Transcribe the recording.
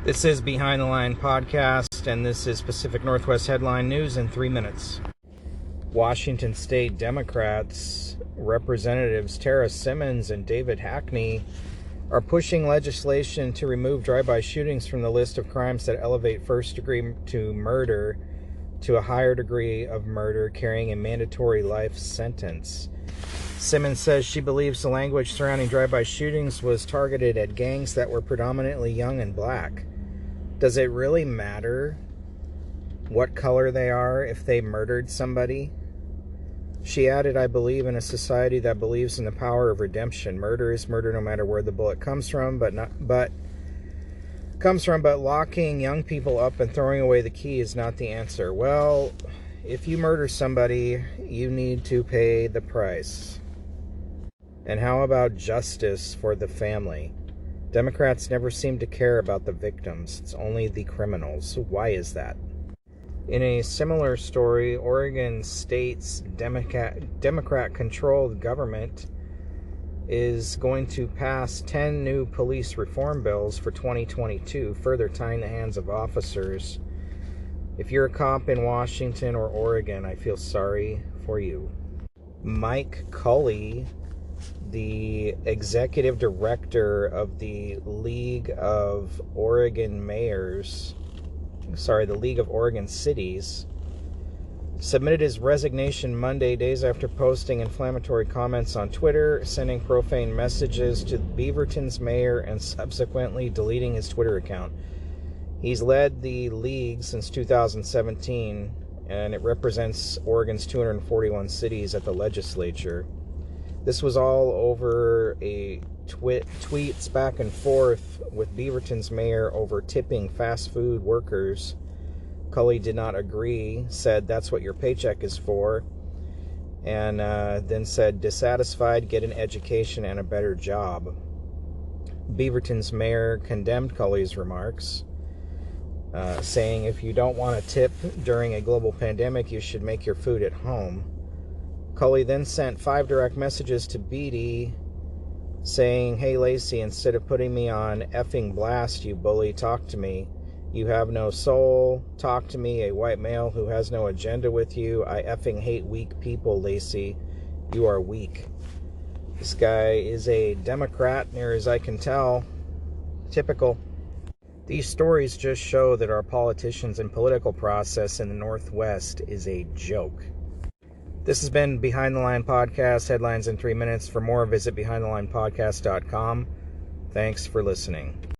This is Behind the Line Podcast, and this is Pacific Northwest Headline News in 3 minutes. Washington State Democrats Representatives Tara Simmons and David Hackney are pushing legislation to remove drive-by shootings from the list of crimes that elevate first degree to murder to a higher degree of murder, carrying a mandatory life sentence. Simmons says she believes the language surrounding drive-by shootings was targeted at gangs that were predominantly young and black. Does it really matter what color they are if they murdered somebody? She added, I believe in a society that believes in the power of redemption. Murder is murder no matter where the bullet comes from, but locking young people up and throwing away the key is not the answer. Well, if you murder somebody, you need to pay the price. And how about justice for the family? Democrats never seem to care about the victims. It's only the criminals. Why is that? In a similar story, Oregon State's Democrat-controlled government is going to pass 10 new police reform bills for 2022, further tying the hands of officers. If you're a cop in Washington or Oregon, I feel sorry for you. Mike Cully, the Executive Director of the League of Oregon Cities, submitted his resignation Monday, days after posting inflammatory comments on Twitter, sending profane messages to Beaverton's mayor, and subsequently deleting his Twitter account. He's led the league since 2017, and it represents Oregon's 241 cities at the legislature. This was all over a tweets back and forth with Beaverton's mayor over tipping fast food workers. Cully did not agree, said that's what your paycheck is for, and then said, dissatisfied, get an education and a better job. Beaverton's mayor condemned Cully's remarks, saying if you don't want to tip during a global pandemic, you should make your food at home. Cully then sent 5 direct messages to Beatty saying, hey Lacey, instead of putting me on effing blast, you bully, talk to me. You have no soul. Talk to me, a white male who has no agenda with you. I effing hate weak people, Lacey. You are weak. This guy is a Democrat, near as I can tell. Typical. These stories just show that our politicians and political process in the Northwest is a joke. This has been Behind the Line Podcast, headlines in 3 minutes. For more, visit behindthelinepodcast.com. Thanks for listening.